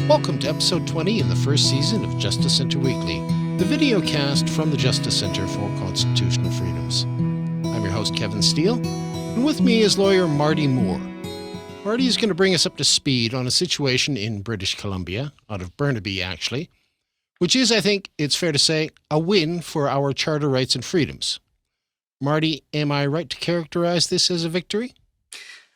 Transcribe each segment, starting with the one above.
Welcome to episode 20 in the first season of Justice Center Weekly, the video cast from the Justice Center for Constitutional Freedoms. I'm your host, Kevin Steele, and with me is lawyer Marty Moore. Marty is going to bring us up to speed on a situation in British Columbia, out of Burnaby actually, which is, I think it's fair to say, a win for our charter rights and freedoms. Marty, am I right to characterize this as a victory?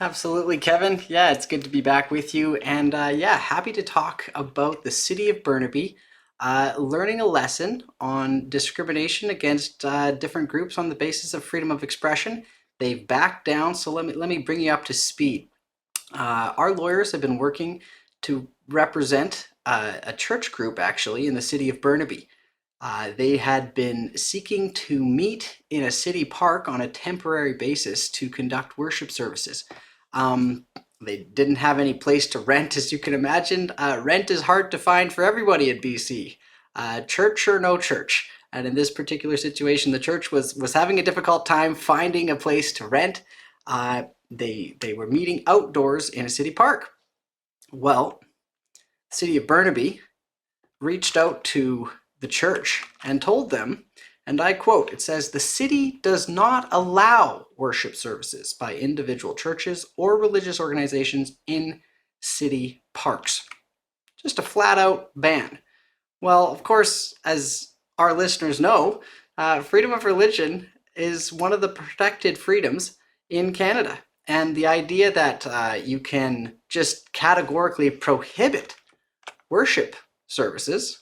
Absolutely, Kevin. Yeah, it's good to be back with you. And happy to talk about the City of Burnaby learning a lesson on discrimination against different groups on the basis of freedom of expression. They've backed down, so let me bring you up to speed. Our lawyers have been working to represent a church group, actually, in the City of Burnaby. They had been seeking to meet in a city park on a temporary basis to conduct worship services. They didn't have any place to rent, as you can imagine. Rent is hard to find for everybody in BC, church or no church. And in this particular situation, the church was having a difficult time finding a place to rent. They were meeting outdoors in a city park. Well, the City of Burnaby reached out to the church and told them, and I quote, it says, "The city does not allow worship services by individual churches or religious organizations in city parks." Just a flat out ban. Well, of course, as our listeners know, freedom of religion is one of the protected freedoms in Canada. And the idea that you can just categorically prohibit worship services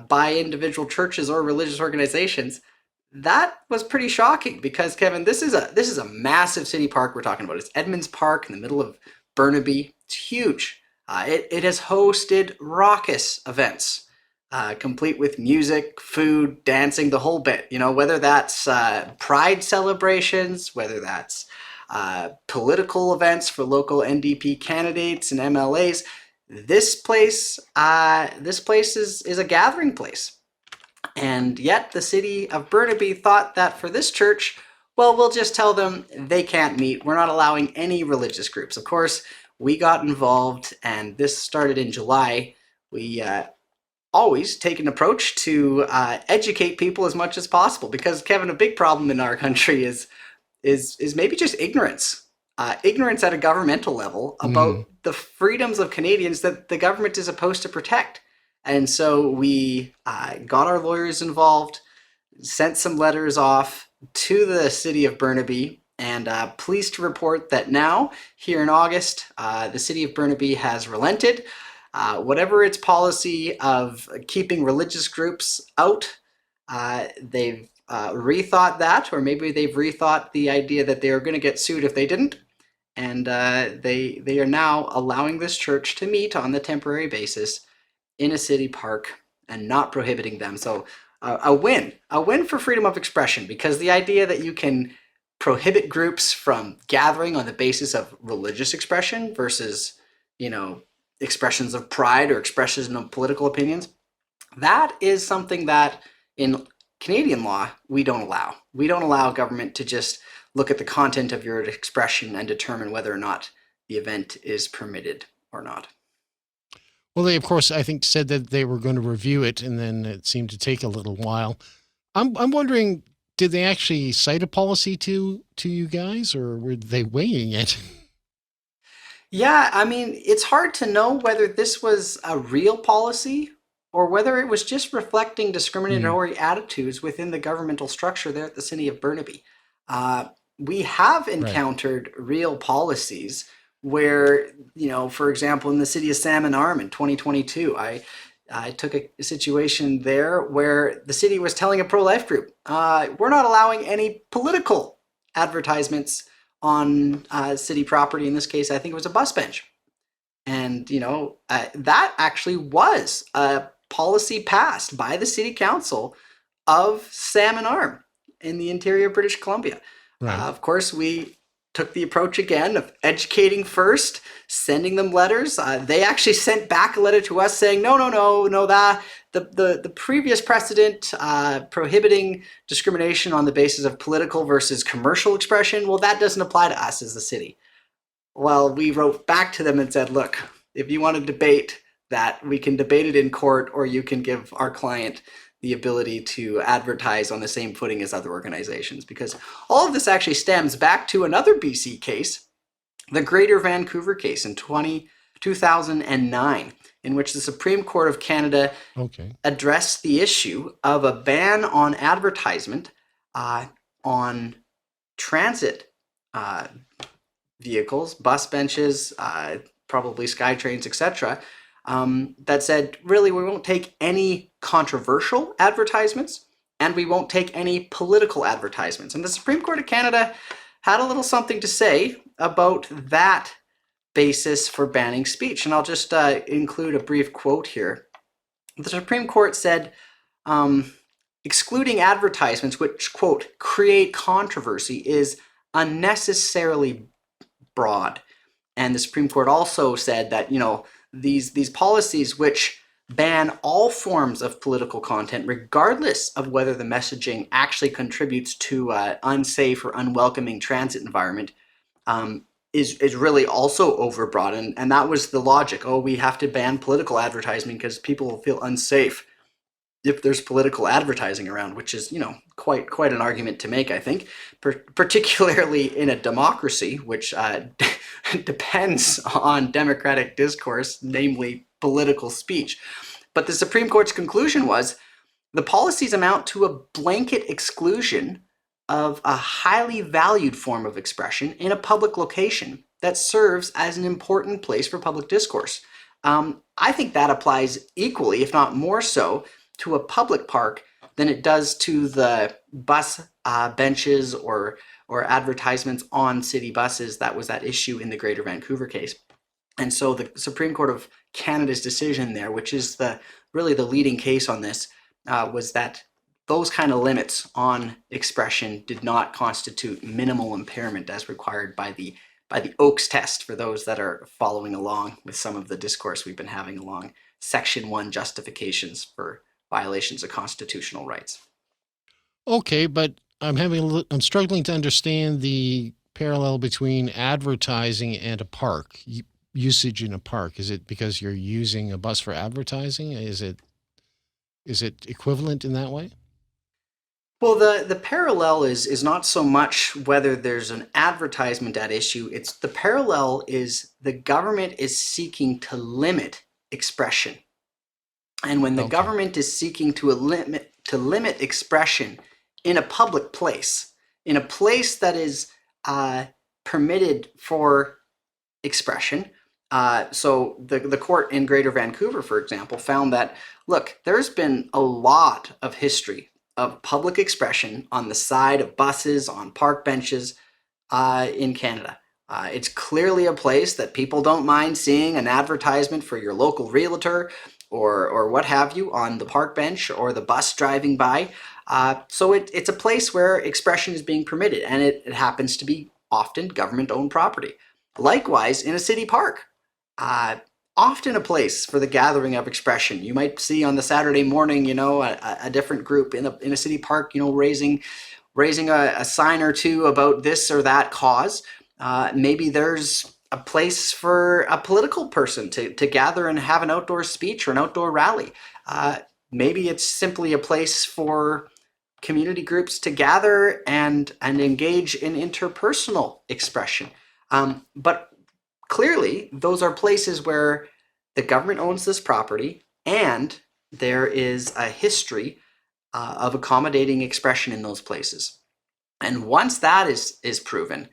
by individual churches or religious organizations, that was pretty shocking because, Kevin, this is a massive city park we're talking about. It's Edmonds Park in the middle of Burnaby. It's huge. It has hosted raucous events, complete with music, food, dancing, the whole bit. You know, whether that's pride celebrations, whether that's political events for local NDP candidates and MLAs. This place is a gathering place. And yet the City of Burnaby thought that for this church, well, we'll just tell them they can't meet. We're not allowing any religious groups. Of course, we got involved, and this started in July. We always take an approach to educate people as much as possible because, Kevin, a big problem in our country is maybe just ignorance. Ignorance at a governmental level about the freedoms of Canadians that the government is supposed to protect. And so we got our lawyers involved, sent some letters off to the City of Burnaby, and pleased to report that now, here in August, the City of Burnaby has relented. Whatever its policy of keeping religious groups out, they've rethought that, or maybe they've rethought the idea that they were going to get sued if they didn't. And they are now allowing this church to meet on the temporary basis in a city park and not prohibiting them. So a win for freedom of expression, because the idea that you can prohibit groups from gathering on the basis of religious expression versus, expressions of pride or expressions of political opinions, that is something that in Canadian law we don't allow. We don't allow government to just look at the content of your expression and determine whether or not the event is permitted or not. Well, they, of course, I think said that they were going to review it, and then it seemed to take a little while. I'm wondering, did they actually cite a policy to you guys, or were they weighing it? Yeah, I mean, it's hard to know whether this was a real policy or whether it was just reflecting discriminatory attitudes within the governmental structure there at the City of Burnaby. We have encountered real policies where, for example, in the city of Salmon Arm in 2022, I took a situation there where the city was telling a pro-life group, we're not allowing any political advertisements on city property. In this case, I think it was a bus bench. And, that actually was a policy passed by the city council of Salmon Arm in the interior of British Columbia. Right. Of course, we took the approach again of educating first, sending them letters. They actually sent back a letter to us saying, no, that the previous precedent prohibiting discrimination on the basis of political versus commercial expression, well, that doesn't apply to us as the city. Well, we wrote back to them and said, look, if you want to debate that we can debate it in court, or you can give our client the ability to advertise on the same footing as other organizations. Because all of this actually stems back to another BC case, the Greater Vancouver case in 2009, in which the Supreme Court of Canada addressed the issue of a ban on advertisement on transit vehicles, bus benches, probably SkyTrains, etc., that said, really, we won't take any controversial advertisements and we won't take any political advertisements. And the Supreme Court of Canada had a little something to say about that basis for banning speech. And I'll just include a brief quote here. The Supreme Court said, excluding advertisements which, quote, create controversy is unnecessarily broad. And the Supreme Court also said that, these policies which ban all forms of political content, regardless of whether the messaging actually contributes to an unsafe or unwelcoming transit environment, is really also overbroad. And that was the logic. Oh, we have to ban political advertising because people will feel unsafe if there's political advertising around, which is, quite an argument to make, I think, particularly in a democracy, which depends on democratic discourse, namely political speech. But the Supreme Court's conclusion was the policies amount to a blanket exclusion of a highly valued form of expression in a public location that serves as an important place for public discourse. I think that applies equally, if not more so, to a public park than it does to the bus benches or advertisements on city buses. That was that issue in the Greater Vancouver case. And so the Supreme Court of Canada's decision there, which is really the leading case on this, was that those kind of limits on expression did not constitute minimal impairment as required by the Oakes test, for those that are following along with some of the discourse we've been having along Section 1 justifications for violations of constitutional rights. Okay, but I'm struggling to understand the parallel between advertising and a park, usage in a park. Is it because you're using a bus for advertising? Is it equivalent in that way? Well, the parallel is not so much whether there's an advertisement at issue. It's the parallel is the government is seeking to limit expression. And when the government is seeking to limit expression in a public place, in a place that is permitted for expression, so the court in Greater Vancouver, for example, found that, look, there's been a lot of history of public expression on the side of buses, on park benches in Canada. It's clearly a place that people don't mind seeing an advertisement for your local realtor or what have you on the park bench or the bus driving by. So it's a place where expression is being permitted, and it happens to be often government-owned property. Likewise, in a city park, often a place for the gathering of expression. You might see on the Saturday morning, a different group in a city park, raising a sign or two about this or that cause. Maybe there's a place for a political person to gather and have an outdoor speech or an outdoor rally. Maybe it's simply a place for community groups to gather and engage in interpersonal expression. But clearly, those are places where the government owns this property and there is a history of accommodating expression in those places. And once that is proven,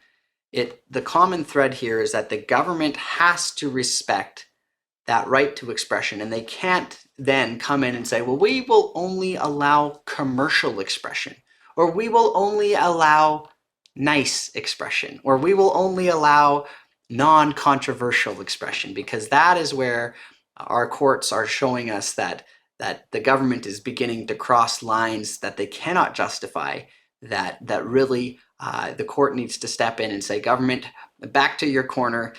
the common thread here is that the government has to respect that right to expression, and they can't then come in and say, well, we will only allow commercial expression, or we will only allow nice expression, or we will only allow non-controversial expression, because that is where our courts are showing us that the government is beginning to cross lines that they cannot justify, that really the court needs to step in and say, government, back to your corner.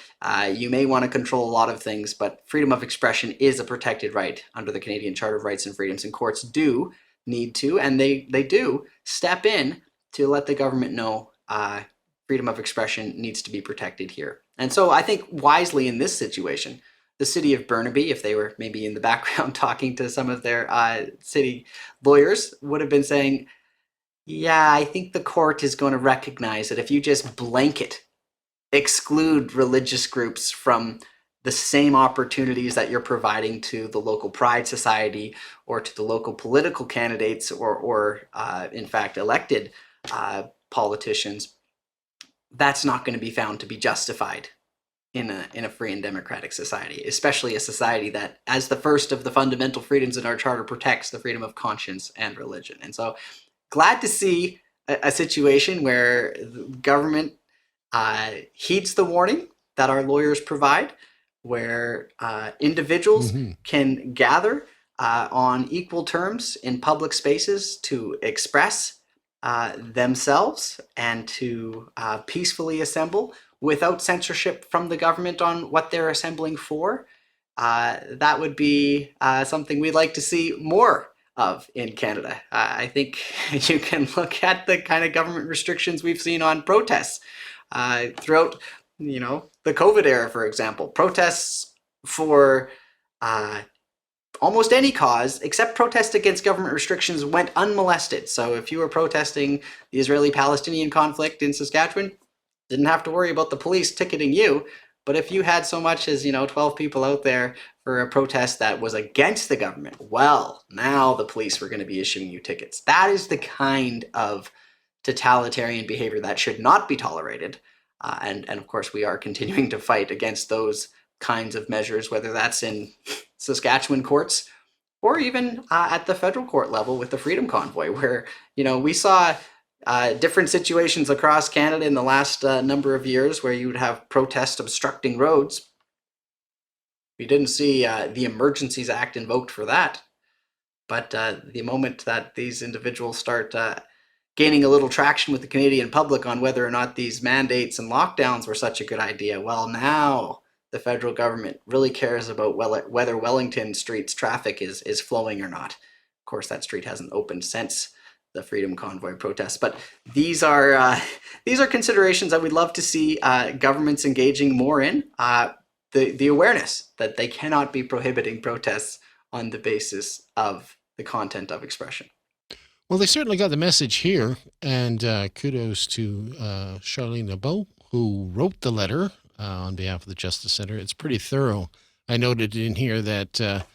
You may want to control a lot of things, but freedom of expression is a protected right under the Canadian Charter of Rights and Freedoms, and courts do need to, and they do step in to let the government know freedom of expression needs to be protected here. And so I think wisely in this situation, the City of Burnaby, if they were maybe in the background talking to some of their city lawyers, would have been saying, yeah, I think the court is going to recognize that if you just blanket exclude religious groups from the same opportunities that you're providing to the local pride society or to the local political candidates or in fact, elected politicians, that's not going to be found to be justified in a free and democratic society, especially a society that, as the first of the fundamental freedoms in our charter, protects the freedom of conscience and religion. And so, glad to see a situation where the government heeds the warning that our lawyers provide, where individuals can gather on equal terms in public spaces to express themselves and to peacefully assemble without censorship from the government on what they're assembling for. That would be something we'd like to see more of in Canada. I think you can look at the kind of government restrictions we've seen on protests throughout, the COVID era, for example. Protests for almost any cause, except protest against government restrictions, went unmolested. So if you were protesting the Israeli-Palestinian conflict in Saskatchewan, didn't have to worry about the police ticketing you. But if you had so much as, 12 people out there for a protest that was against the government, well, now the police were going to be issuing you tickets. That is the kind of totalitarian behavior that should not be tolerated. And of course, we are continuing to fight against those kinds of measures, whether that's in Saskatchewan courts or even at the federal court level with the Freedom Convoy, where, we saw different situations across Canada in the last number of years where you would have protests obstructing roads. We didn't see the Emergencies Act invoked for that. But the moment that these individuals start gaining a little traction with the Canadian public on whether or not these mandates and lockdowns were such a good idea, well, now the federal government really cares about whether Wellington Street's traffic is flowing or not. Of course, that street hasn't opened since the Freedom Convoy protests, but these are considerations that we'd love to see governments engaging more in. The awareness that they cannot be prohibiting protests on the basis of the content of expression. Well, they certainly got the message here, and kudos to Charlene LeBeau, who wrote the letter on behalf of the Justice Center. It's pretty thorough. I noted in here that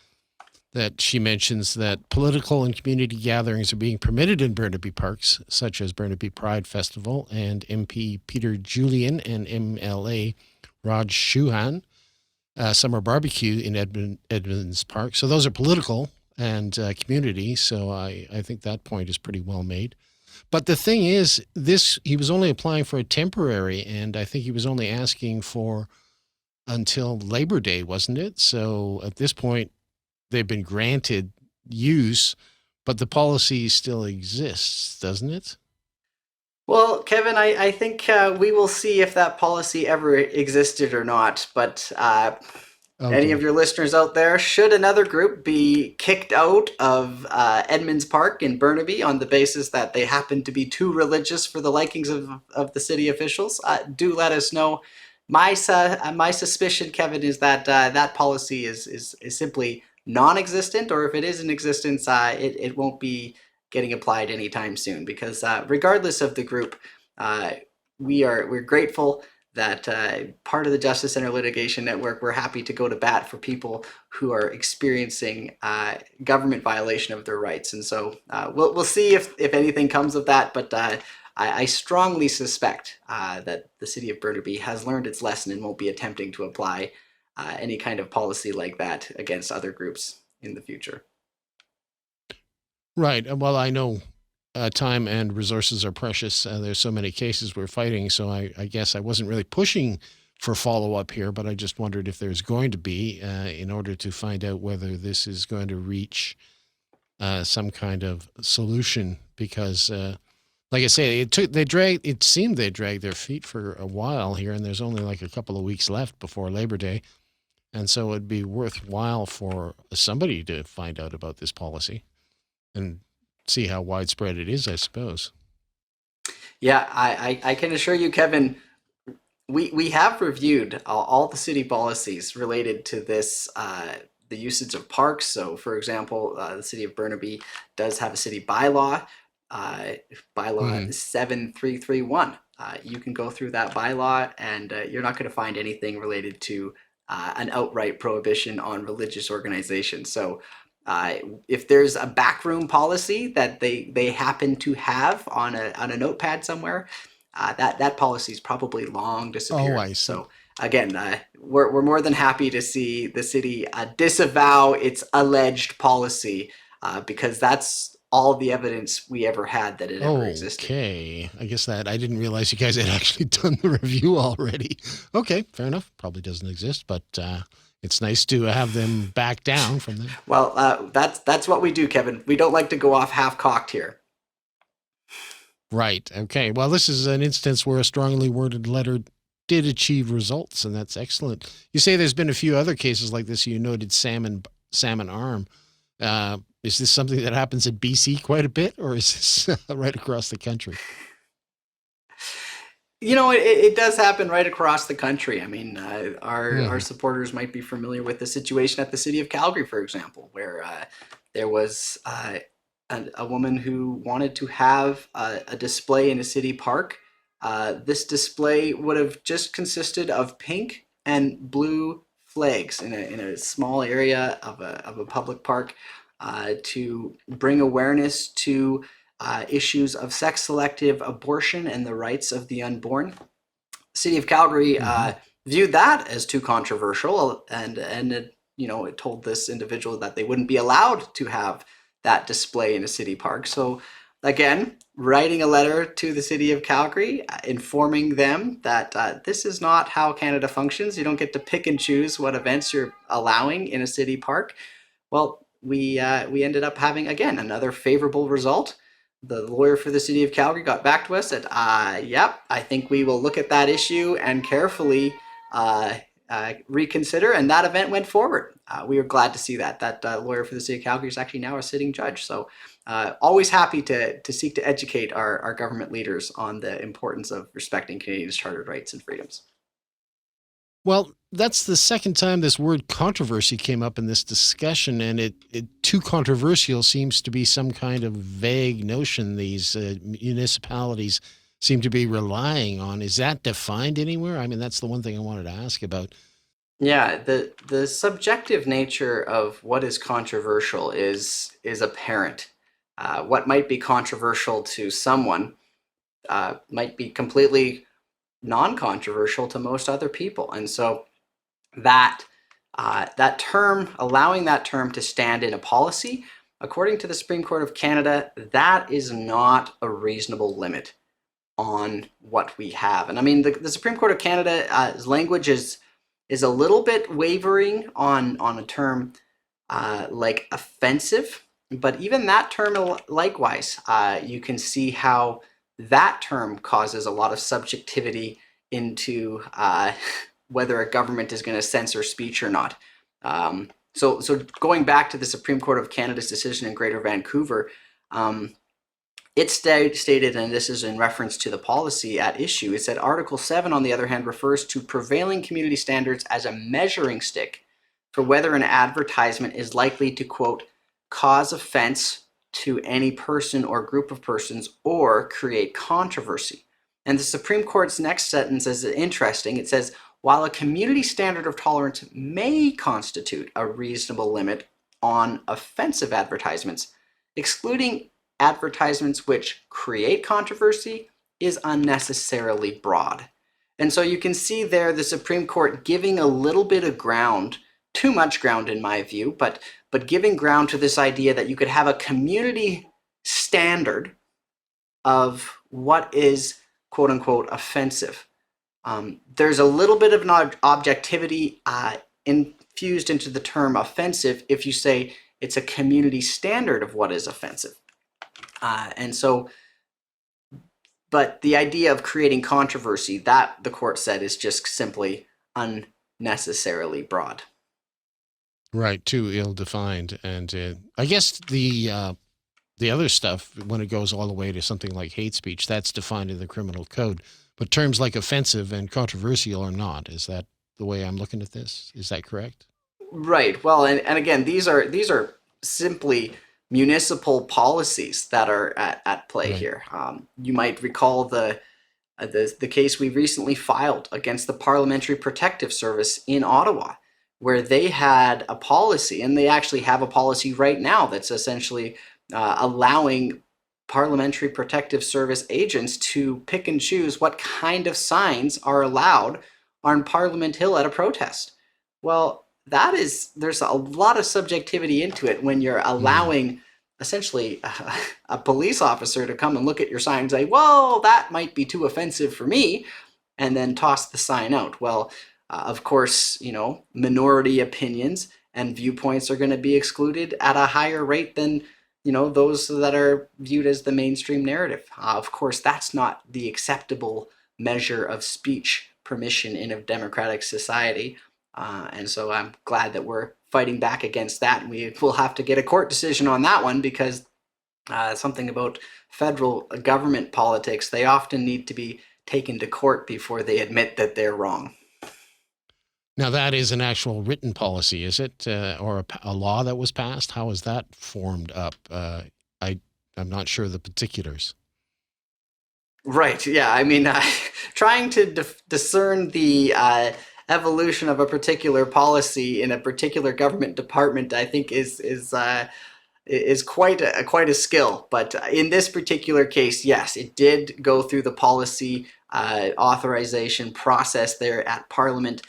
she mentions that political and community gatherings are being permitted in Burnaby parks, such as Burnaby Pride Festival, and MP Peter Julian and MLA Raj Chouhan Summer Barbecue in Edmonds Park. So those are political and community, so I think that point is pretty well made. But the thing is, he was only applying for a temporary, and I think he was only asking for until Labor Day, wasn't it? So at this point, they've been granted use, but the policy still exists, doesn't it? Well, Kevin, I think we will see if that policy ever existed or not. But any of your listeners out there, should another group be kicked out of Edmonds Park in Burnaby on the basis that they happen to be too religious for the likings of the city officials, do let us know. My suspicion, Kevin, is that that policy is simply non-existent, or if it is in existence, it won't be getting applied anytime soon, because regardless of the group, we're grateful that part of the Justice Center Litigation Network, we're happy to go to bat for people who are experiencing government violation of their rights. And so we'll see if anything comes of that, but I strongly suspect that the city of Burnaby has learned its lesson and won't be attempting to apply any kind of policy like that against other groups in the future. Right. Well, I know time and resources are precious. There's so many cases we're fighting, so I guess I wasn't really pushing for follow-up here, but I just wondered if there's going to be in order to find out whether this is going to reach some kind of solution, because like I say, it seemed they dragged their feet for a while here, and there's only like a couple of weeks left before Labor Day. And so it'd be worthwhile for somebody to find out about this policy and see how widespread it is, I suppose. Yeah, I can assure you, Kevin, we have reviewed all the city policies related to this, the usage of parks. So, for example, the City of Burnaby does have a city bylaw, uh, bylaw 7331. You can go through that bylaw, and you're not going to find anything related to an outright prohibition on religious organizations. So, if there's a backroom policy that they happen to have on a notepad somewhere, that policy's probably long Oh, disappeared. I see. So again, we're more than happy to see the city disavow its alleged policy, because that's all the evidence we ever had that it ever existed. Okay. I guess that I didn't realize you guys had actually done the review already. Okay, fair enough. Probably doesn't exist, but it's nice to have them back down from them. Well, that's what we do, Kevin. We don't like to go off half-cocked here. Right. Okay. Well, this is an instance where a strongly worded letter did achieve results, and that's excellent. You say there's been a few other cases like this. You noted salmon arm. Is this something that happens in BC quite a bit, or is this right across the country? You know, it does happen right across the country. I mean, our supporters might be familiar with the situation at the City of Calgary, for example, where there was a woman who wanted to have a display in a city park. This display would have just consisted of pink and blue flags in a small area of a public park, to bring awareness to issues of sex-selective abortion and the rights of the unborn. City of Calgary viewed that as too controversial, and it told this individual that they wouldn't be allowed to have that display in a city park. So again, writing a letter to the City of Calgary, informing them that this is not how Canada functions. You don't get to pick and choose what events you're allowing in a city park. Well, we ended up having, again, another favorable result. The lawyer for the City of Calgary got back to us, said, yep, I think we will look at that issue and carefully reconsider, and that event went forward. We were glad to see that. That lawyer for the City of Calgary is actually now a sitting judge. So always happy to seek to educate our government leaders on the importance of respecting Canadians' chartered rights and freedoms. Well, that's the second time this word controversy came up in this discussion, and it too controversial seems to be some kind of vague notion these municipalities seem to be relying on. Is that defined anywhere? I mean, that's the one thing I wanted to ask about. Yeah, the subjective nature of what is controversial is apparent. What might be controversial to someone might be completely non-controversial to most other people, and so that term, allowing that term to stand in a policy, according to the Supreme Court of Canada, that is not a reasonable limit on what we have. And I mean, the Supreme Court of Canada's language is a little bit wavering on a term like offensive, but even that term, likewise, you can see how that term causes a lot of subjectivity into whether a government is going to censor speech or not. So going back to the Supreme Court of Canada's decision in Greater Vancouver, it stated, and this is in reference to the policy at issue, it said Article 7, on the other hand, refers to prevailing community standards as a measuring stick for whether an advertisement is likely to, quote, cause offense to any person or group of persons or create controversy. And the Supreme Court's next sentence is interesting. It says, while a community standard of tolerance may constitute a reasonable limit on offensive advertisements, excluding advertisements which create controversy is unnecessarily broad. And so you can see there the Supreme Court giving a little bit of ground, too much ground in my view, but giving ground to this idea that you could have a community standard of what is quote unquote offensive. There's a little bit of an objectivity infused into the term offensive if you say it's a community standard of what is offensive. And so, but the idea of creating controversy, that the court said is just simply unnecessarily broad. Right, too ill-defined. And I guess the other stuff, when it goes all the way to something like hate speech, that's defined in the criminal code. But terms like offensive and controversial are not. Is that the way I'm looking at this? Is that correct? Right. Well, and again, these are simply municipal policies that are at play Right. here. You might recall the case we recently filed against the Parliamentary Protective Service in Ottawa, where they had a policy, and they actually have a policy right now that's essentially allowing Parliamentary Protective Service agents to pick and choose what kind of signs are allowed on Parliament Hill at a protest. Well, there's a lot of subjectivity into it when you're allowing essentially a police officer to come and look at your sign and say, well, that might be too offensive for me, and then toss the sign out. Well, of course, minority opinions and viewpoints are going to be excluded at a higher rate than those that are viewed as the mainstream narrative. Of course, that's not the acceptable measure of speech permission in a democratic society. And so I'm glad that we're fighting back against that. And we will have to get a court decision on that one, because something about federal government politics, they often need to be taken to court before they admit that they're wrong. Now, that is an actual written policy, is it? Or a law that was passed? How is that formed up? I'm not sure the particulars. Right. Yeah. I mean, trying to discern the evolution of a particular policy in a particular government department, I think, is quite a skill. But in this particular case, yes, it did go through the policy authorization process there at Parliament.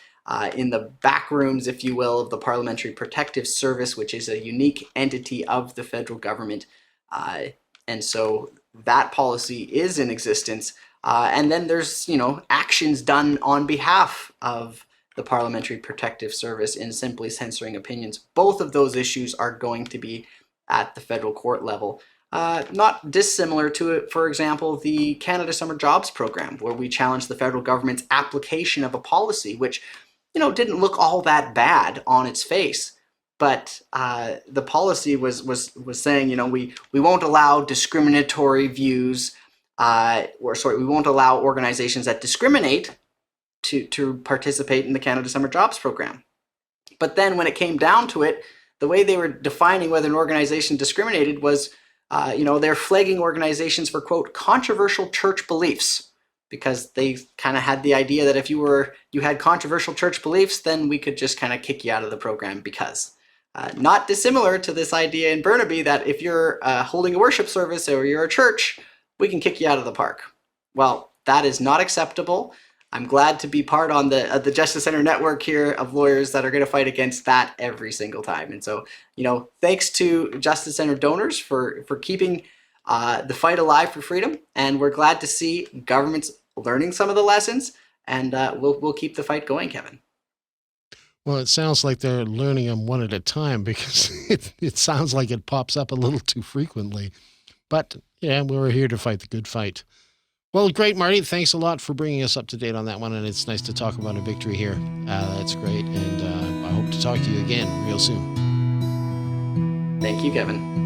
In the back rooms, if you will, of the Parliamentary Protective Service, which is a unique entity of the federal government. And so that policy is in existence. And then there's, actions done on behalf of the Parliamentary Protective Service in simply censoring opinions. Both of those issues are going to be at the federal court level. Not dissimilar to, for example, the Canada Summer Jobs Program, where we challenged the federal government's application of a policy, which didn't look all that bad on its face, but the policy was saying, we won't allow discriminatory views, we won't allow organizations that discriminate to participate in the Canada Summer Jobs Program. But then when it came down to it, the way they were defining whether an organization discriminated was, they're flagging organizations for, quote, controversial church beliefs, because they kind of had the idea that if you had controversial church beliefs, then we could just kind of kick you out of the program, because not dissimilar to this idea in Burnaby that if you're holding a worship service or you're a church, we can kick you out of the park. Well, that is not acceptable. I'm glad to be part on the Justice Center network here of lawyers that are going to fight against that every single time. And so, thanks to Justice Center donors for keeping the fight alive for freedom. And we're glad to see governments learning some of the lessons, and we'll keep the fight going, Kevin. Well, it sounds like they're learning them one at a time, because it sounds like it pops up a little too frequently. But yeah, we're here to fight the good fight. Well, great, Marty. Thanks a lot for bringing us up to date on that one. And it's nice to talk about a victory here. That's great. And I hope to talk to you again real soon. Thank you, Kevin.